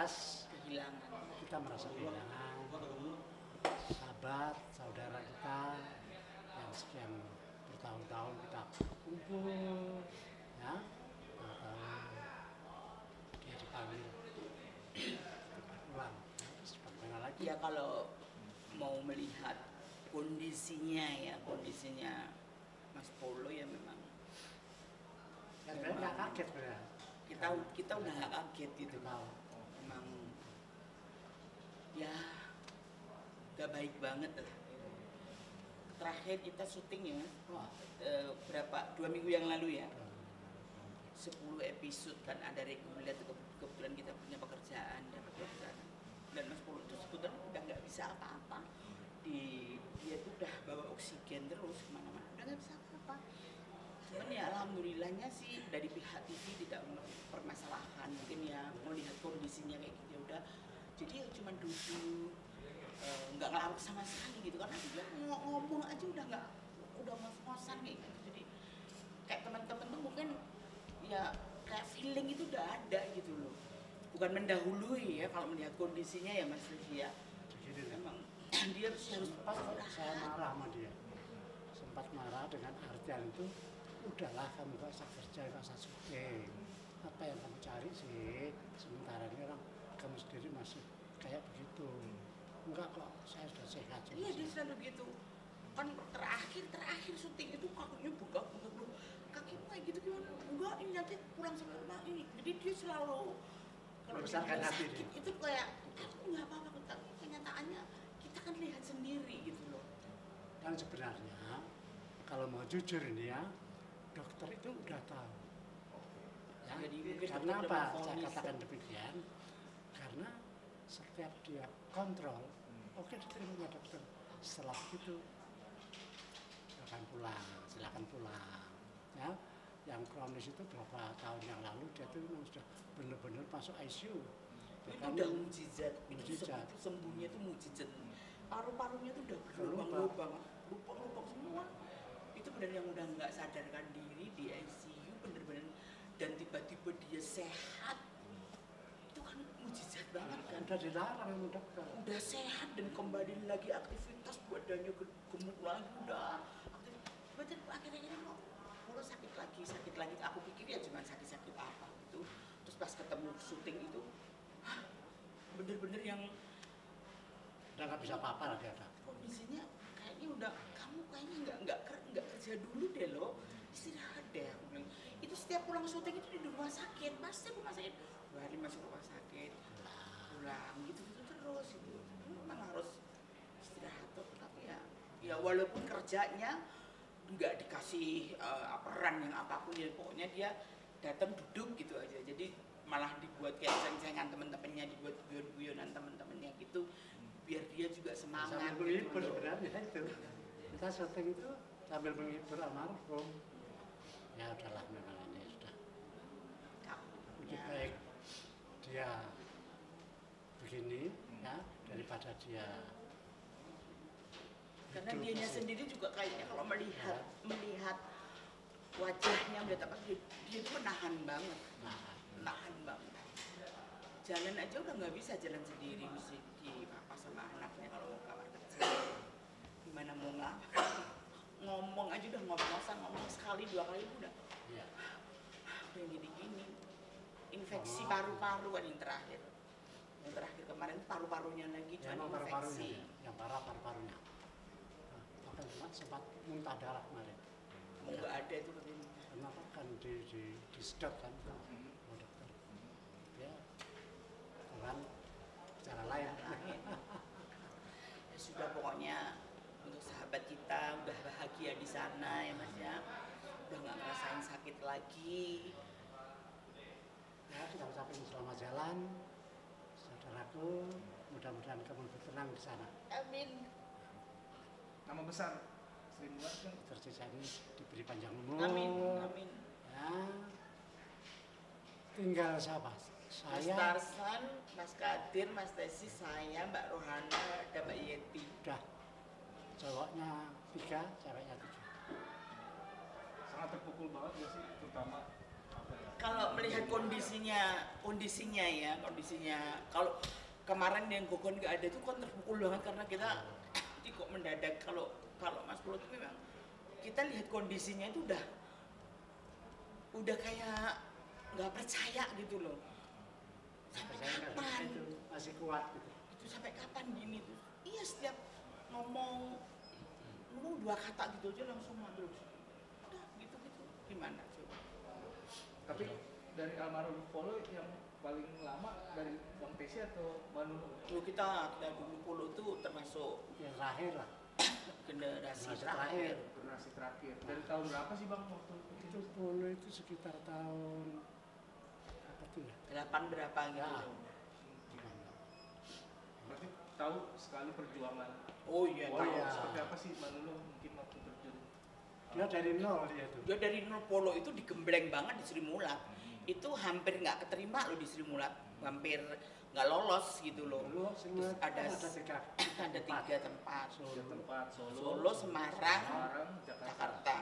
lantas kehilangan. kita merasa kehilangan sahabat, saudara kita yang sekian bertahun-tahun kita kumpul, ya, dia dipanggil pulang, terus bagaimana lagi? Ya kalau mau melihat kondisinya Mas Polo ya memang. Ya sebenarnya nggak kaget sebenarnya. Kita udah nggak kaget gitu. Memang ya gak baik banget lah. Terakhir kita syuting ya, berapa 2 minggu yang lalu ya. 10 episode kan ada reguler, kebetulan kita punya pekerjaan dapat pekerjaan dan Mas Polo itu sebetulnya udah nggak bisa apa-apa, dia tuh udah bawa oksigen terus kemana-mana, udah nggak bisa apa-apa. Cuman ya alhamdulillahnya sih dari pihak TV tidak mempermasalahkan, mungkin ya melihat kondisinya kayak gitu ya udah, jadi ya cuma duduk nggak ngelawak sama sekali gitu, karena dia ngomong aja udah ngos-ngosan kayak gitu. Jadi kayak teman-teman tuh mungkin ya kayak feeling itu udah ada gitu loh, bukan mendahului ya kalau melihat kondisinya ya Mas Livi ya. Begini, Memang dia harus sempat saya marah sama dia, sempat marah dengan artian itu, udahlah kamu gak usah kerja, gak usah syuting, apa yang kamu cari sih, sementara ini orang kamu sendiri masih kayak begitu. Enggak kok, saya sudah sehat. Iya dia selalu gitu kan, terakhir syuting itu kakinya bengkak loh, kakimu kayak gitu gimana, enggak ini nanti pulang sampai rumah ini. Jadi dia selalu kalau membesarkan hati sakit dia. itu kayak nggak apa-apa, tapi kenyataannya kita kan lihat sendiri gitu loh. Dan sebenarnya kalau mau jujur ini ya, dokter itu udah tahu ya. Jadi, karena apa saya katakan demikian, karena setiap dia kontrol, oke diterima dokter, setelah itu silakan pulang ya. Yang kronis itu berapa tahun yang lalu dia tuh memang sudah benar-benar masuk ICU. Itu udah mujizat, itu sembuhnya itu mujizat. Paru-parunya tuh udah berlubang-lubang semua. Itu benar yang udah nggak sadarkan diri di ICU bener-bener, dan tiba-tiba dia sehat. Itu kan mujizat banget kan. Udah dilarang sama dokter. Udah sehat dan kembali lagi aktivitas, badannya gemuk lagi, udah aktif. Betul akhirnya ini kok mulai sakit lagi. Aku pikir ya cuma sakit apa gitu. Terus pas ketemu syuting itu, bener-bener yang udah nggak bisa apa-apa lagi ada. Kondisinya kayaknya udah, kamu kayaknya nggak kerja dulu deh lo, istirahat deh. Aku bilang, itu setiap pulang syuting itu di rumah sakit, pasti rumah sakit, 2 hari masuk rumah sakit, pulang gitu terus itu. Memang harus istirahat tuh, tapi ya walaupun kerjanya nggak dikasih peran yang apapun ya, pokoknya dia datang duduk gitu aja. Jadi malah dibuat kayak ceng-cengan temen-temennya, dibuat guyon-guyonan temen-temennya gitu, biar dia juga semangat. Sambil menghibur sebenarnya itu. Kita syuting itu sambil menghibur almarhum. Ya udahlah, memang ini sudah lebih baik dia begini ya daripada dia. Karena dianya sendiri juga kayaknya kalau melihat wajahnya udah apa, dia itu menahan banget, menahan banget. Jalan aja udah nggak bisa jalan sendiri, mesti di papa sama anaknya kalau mau kamar kecil. Gimana mau ngomong aja udah ngomong-ngosan, ngomong sekali 2 kali udah gini-gini. Infeksi paru-paru kan yang terakhir. Yang terakhir kemarin paru-parunya lagi cuma infeksi. Yang parah paru-parunya. Bahkan sempat muntah darah kemarin. Nggak ada itu katanya. Kenapa kan di sedot kan dokter. Ya, Tuhan cara lain. Ya sudah, pokoknya untuk sahabat kita udah bahagia di sana ya Mas ya. Udah nggak ngerasain sakit lagi. Ya, kita ucapin selamat jalan, saudaraku. Mudah-mudahan kamu bertenang di sana. Amin. Nama besar Sri Mulat kan? Tersisa ini diberi panjang umur. Amin. Ya. Tinggal siapa? Saya, Mas Tarsan, Mas Kadir, Mas Tesi, saya, Mbak Rohana, dan Mbak Yeti. udah. Cowoknya 3, ceweknya 7. Sangat terpukul banget ya sih, terutama apa ya? kalau melihat kondisinya kalau kemarin yang Gogon nggak ada itu kan terpukul banget karena kita kok mendadak. Kalau Mas Polo itu memang kita lihat kondisinya itu udah kayak nggak percaya gitu loh. Sampai kapan? Itu masih kuat gitu. Itu sampai kapan gini tuh? Iya, setiap ngomong dua kata gitu aja langsung terus. Udah gitu gimana coba? Tapi dari almarhum Polo yang paling lama dari Bang Pesi atau Manulu? Dulu kita dulu Polo itu termasuk Yang terakhir lah. generasi Generasi terakhir. Generasi terakhir. Dari tahun berapa sih Bang waktu Itu Polo itu sekitar tahun apa tuh ya? 8 berapa gitu. Ya. Berarti tahu sekali perjuangan. Oh iya, Oh, Tahu iya. seperti apa sih Manulu mungkin waktu terjun? Dia dari nol dia tuh. Dia dari nol Polo itu digembleng banget di Sri Mulat. Itu hampir nggak keterima loh di Sri Mulat. Hampir nggak lolos gitu loh. Dulu Terus semua ada tiga tempat. Tiga tempat Solo, Semarang, Jakarta. Jakarta.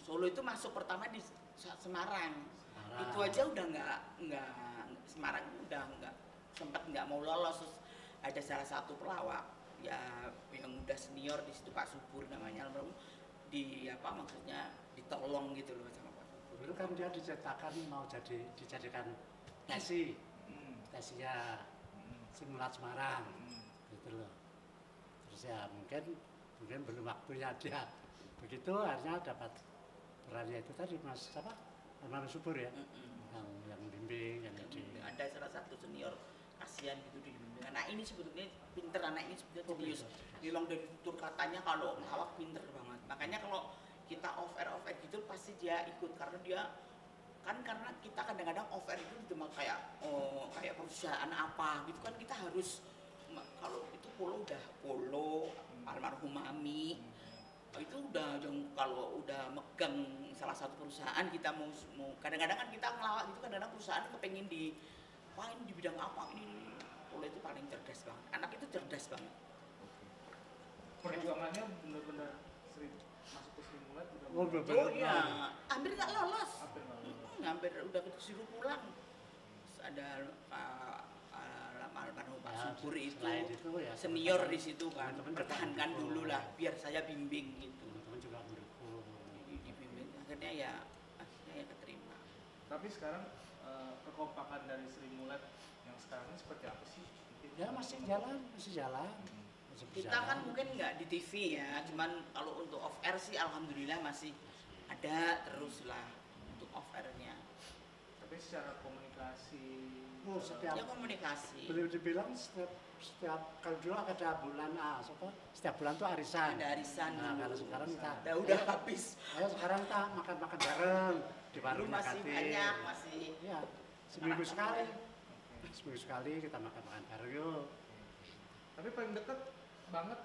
Solo itu masuk pertama di Semarang. Itu aja udah nggak Semarang udah nggak mau lolos. Terus ada salah satu pelawak ya yang udah senior di situ, Pak Subur namanya, almarhum, maksudnya ditolong gitu loh sama Pak Subur. Dulu kan dia mau dijadikan tesi, tesinya Simulat Semarang, gitu loh. Terus ya mungkin belum waktunya dia begitu, akhirnya dapat perannya itu tadi Mas Almarhum Subur ya, yang bimbing, yang jadi. Ada salah satu senior kasihan gitu di bimbing. Anak ini sebetulnya pinter, anak ini sebetulnya serius. Nilong dari tutur katanya kalau ngelawak pinter banget. Makanya kalau kita off air gitu pasti dia ikut karena dia karena kita kadang-kadang off air itu cuma kayak perusahaan apa gitu kan, kita harus kalau itu Polo almarhum Mami itu udah kalau udah megang salah satu perusahaan, kita mau kadang-kadang kan kita ngelawak gitu, kadang-kadang perusahaan kepengen ini di bidang apa ini. Polo itu paling cerdas banget, anak itu cerdas banget. Perjuangannya benar-benar masuk ke Sri Mulat udah. Oh iya, hampir nggak lolos. Hampir udah disuruh pulang. Terus ada almarhum Pak Subur itu ya, senior di situ kan, teman-teman pertahankan juga dulu lah biar saya bimbing gitu. Teman-teman juga mendukung. Dibimbing akhirnya ya keterima. Tapi sekarang kekompakan dari Sri Mulat yang sekarang ini seperti apa sih? Ya masih jalan. Kita kan mungkin nggak di TV ya, cuman kalau untuk off air sih alhamdulillah masih ada terus lah untuk off airnya. Tapi secara komunikasi, setiap Ya komunikasi. boleh dibilang setiap kalau dulu ada bulan setiap bulan tuh arisan. Ada arisan. Nah, kalau sekarang kita udah habis. ayo sekarang kita makan bareng di Dulu warung masih Nagati. banyak, masih Ya, seminggu sekali kita makan bareng yuk. tapi paling dekat banget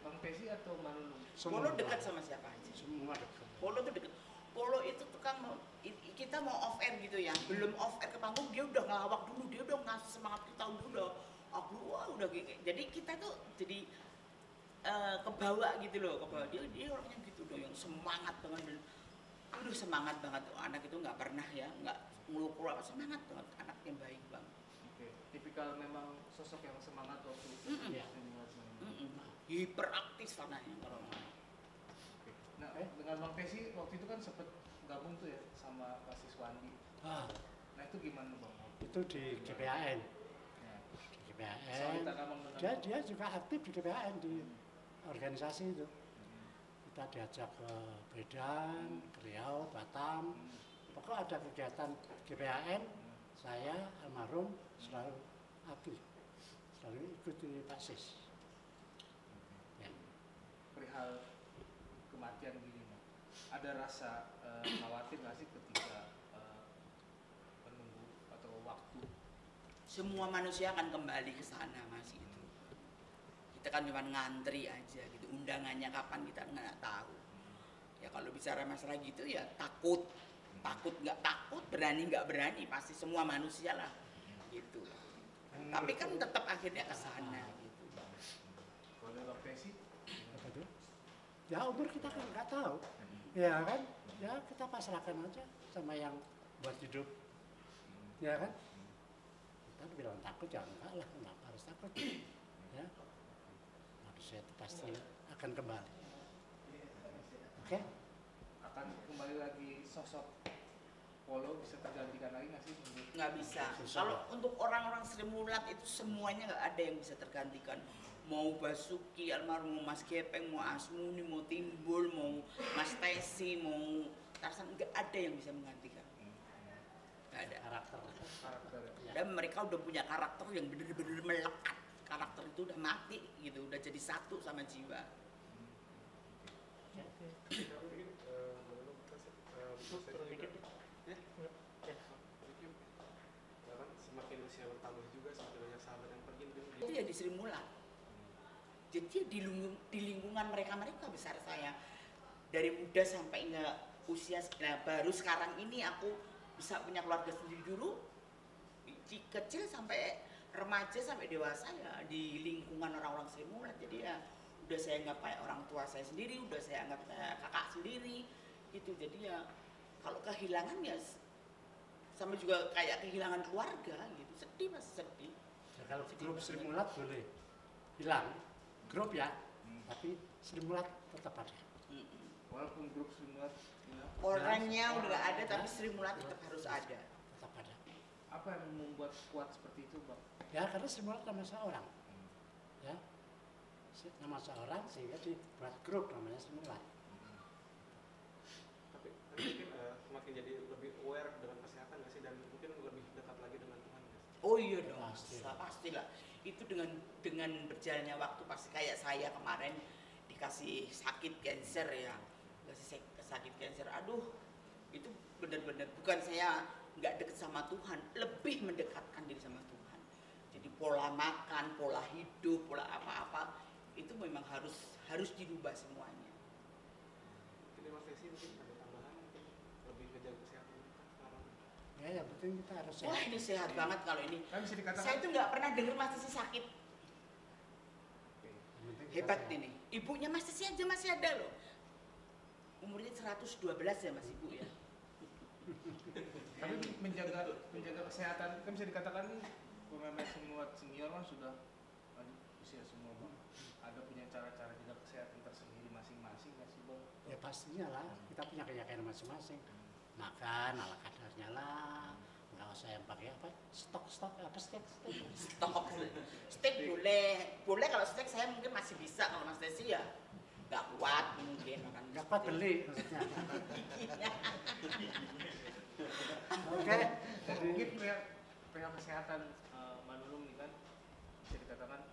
Bang Pesi atau Manulu? Polo dekat sama siapa aja. Semua dekat. Polo tuh dekat. Polo itu tukang kita mau off air gitu ya, belum off air ke panggung dia udah ngelawak dulu, dia udah ngasih semangat kita udah jadi kita tuh jadi kebawa gitu loh, dia orangnya gitu loh yang semangat banget, dan semangat banget tuh anak itu, nggak pernah ya nggak ngeluh apa, semangat banget, anak yang baik banget. Oke, tipikal memang sosok yang semangat waktu itu. Iya. Hiperaktif anaknya kalau Oke. Nah, dengan Bang Pesi waktu itu kan sempet gabung tuh ya sama Pak Siswandi. Nah itu gimana Bang? Itu di GPAN. Ya. Di GPAN. Soalnya Bang dengan Dia juga aktif di GPAN, di organisasi itu. Kita diajak ke Medan, ke Riau, Batam. Pokoknya ada kegiatan GPAN, saya almarhum selalu aktif, selalu ikuti Pak Sis. Ya. perihal kematian gini, ada rasa khawatir nggak sih ketika menunggu atau waktu? semua manusia akan kembali ke sana Mas gitu. Kita kan cuma ngantri aja gitu, undangannya kapan kita nggak tahu. Ya kalau bicara masalah gitu ya takut nggak takut, berani nggak berani, pasti semua manusia lah gitu. Tapi kan tetap akhirnya ke sana gitu. Kalau dari Bang Pesi, Apa itu? Ya umur kita kan nggak tahu, ya kan? Ya kita pasrahkan aja sama yang buat hidup, ya kan? Kita bilang takut ya enggak lah, kenapa harus takut? Ya, manusia itu pasti akan kembali. Oke? Akan kembali lagi sosok Polo bisa tergantikan lagi nggak sih? Nggak bisa. Susah. Kalau untuk orang-orang Sri Mulat itu semuanya nggak ada yang bisa tergantikan. Mau Basuki, almarhum, mau Mas Gepeng, mau Asmuni, mau Timbul, mau Mas Tesi, mau Tarsan, nggak ada yang bisa menggantikan. Nggak ada. Karakter. Ya. Dan mereka udah punya karakter yang bener-bener melekat. Karakter itu udah mati gitu, udah jadi satu sama jiwa. Semakin usia bertambah juga semakin banyak sahabat yang pergi Itu ya di Sri Mulat. Jadi di lingkungan mereka besar saya. Dari muda sampai nggak usia, nah baru sekarang ini aku bisa punya keluarga sendiri. Dulu kecil sampai remaja sampai dewasa ya di lingkungan orang-orang Sri Mulat. Jadi ya udah saya anggap kayak orang tua saya sendiri, udah saya anggap kayak kakak sendiri gitu. Jadi ya kalau kehilangan ya sama juga kayak kehilangan keluarga gitu, sedih, masih sedih. Ya, kalau grup Sri Mulat boleh hilang, grup ya, tapi Sri Mulat tetap ada. Walaupun grup Sri Mulat Orangnya udah nggak ada, tapi Sri Mulat tetap harus ada. Tetap ada. apa yang membuat kuat seperti itu, Bang? Ya karena Sri Mulat nama seorang, ya nama seorang sehingga dibuat grup namanya Sri Mulat. tapi mungkin semakin jadi lebih aware dengan kesehatan nggak sih, dan mungkin lebih dekat lagi dengan Tuhan nggak sih? Oh iya dong, Pastilah. pastilah. Itu dengan berjalannya waktu pasti kayak saya kemarin dikasih sakit cancer ya, dikasih sakit cancer. Aduh, itu benar-benar bukan saya nggak deket sama Tuhan, lebih mendekatkan diri sama Tuhan. Jadi pola makan, pola hidup, pola apa-apa itu memang harus dirubah semuanya. Mungkin Mas Desi mungkin ada tambahan, mungkin lebih kejar kesehatan sekarang. Ya yang penting kita harus Wah sehat. ini sehat banget kalau ini. Kan bisa dikatakan Saya tuh nggak pernah dengar Mas Tesi sakit. Yang penting kita Hebat sehat. ini. Ibunya Mas Tesi aja masih ada loh. Umurnya 112 ya Mas Ibu ya. tapi menjaga kesehatan kan bisa dikatakan nih pemain Sri Mulat senior kan sudah usia semua, Bang. Ada punya cara-cara jaga kesehatan tersendiri masing-masing nggak sih, Bang? Ya pastinya lah, kita punya keyakinan masing-masing. Makan ala kadarnya lah, nggak usah yang pakai apa stok apa steak. Steak boleh kalau steak saya mungkin masih bisa, kalau Mas Tesi ya nggak kuat mungkin makan. Nggak kuat beli maksudnya. Oke, Dan mungkin pihak kesehatan Manulung ini kan bisa dikatakan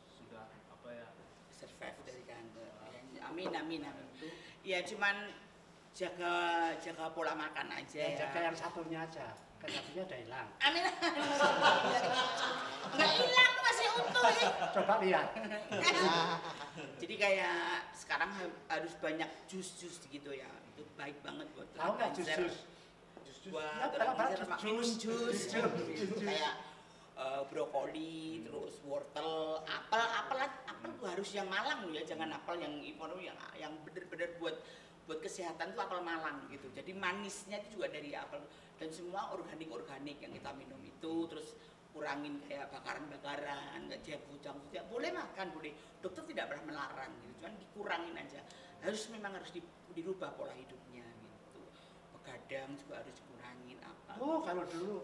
sudah apa ya, Survive dari kanker. Amin. Ya cuman jaga pola makan aja ya ya. jaga yang satunya aja, kan satunya udah hilang. Amin. Nggak hilang, masih utuh ya. Coba lihat. Jadi kayak sekarang harus banyak jus gitu ya. Itu baik banget buat Tahu nggak cancer. jus? Buat Ya, orang apa-apa, cancer minum jus. Kayak brokoli, terus wortel, apel tuh harus yang Malang loh ya, jangan apel yang impor, yang bener-bener buat kesehatan tuh apel Malang gitu. Jadi manisnya itu juga dari apel, dan semua organik yang kita minum itu. Terus kurangin kayak bakaran, nggak junk food, boleh makan, boleh, dokter tidak pernah melarang gitu, cuman dikurangin aja. Memang harus dirubah pola hidupnya gitu. Begadang juga harus dikurangin apa. Oh kalau dulu.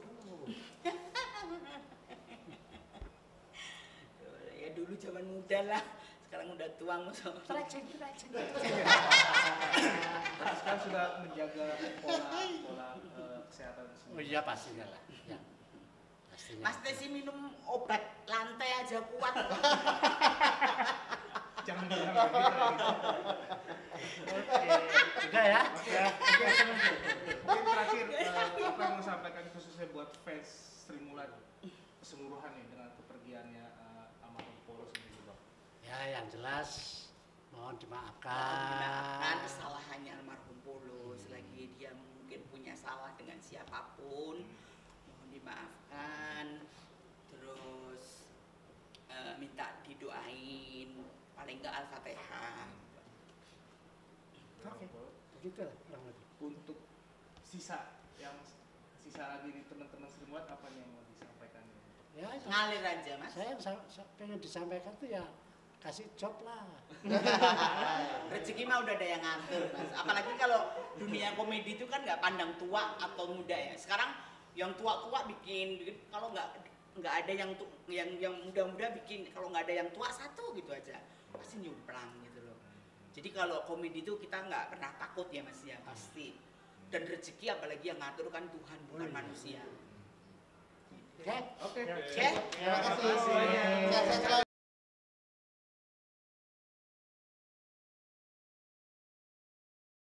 Ya dulu zaman muda lah, sekarang udah tua musuh. Stretching. sekarang sudah menjaga pola kesehatan Oh sendiri. iya pastinya lah. Ya. Pastinya. Mas Tesi minum obat lantai aja kuat. Jangan bilang gitu. Udah ya. Mungkin terakhir apa yang mau sampaikan khususnya buat fans Sri Mulat keseluruhan nih dengan kepergiannya almarhum Polo sendiri, Bang? Ya yang jelas mohon Dimaafkan dimaafkan. kesalahannya almarhum Polo, selagi dia mungkin punya salah dengan siapapun, mohon dimaafkan. Terus minta didoain, paling nggak Al-Fatihah. Oke, begitu lah kurang lebih. Untuk sisa yang sisa lagi di teman-teman Sri Mulat, apa nih yang mau disampaikan? Ya, Ngalir aja mas. saya pengen disampaikan tuh ya kasih job lah. Rezeki mah udah ada yang ngatur mas. Apalagi kalau dunia komedi itu kan nggak pandang tua atau muda ya. Sekarang yang tua-tua bikin, kalau nggak ada yang muda-muda bikin, kalau nggak ada yang tua satu gitu aja pasti nyumplang gitu loh. Jadi kalau komedi itu kita nggak pernah takut ya mas ya, pasti. Dan rezeki apalagi yang ngatur kan Tuhan bukan manusia. Oke. Oke. Oke. Terima kasih. Sehat-sehat selalu.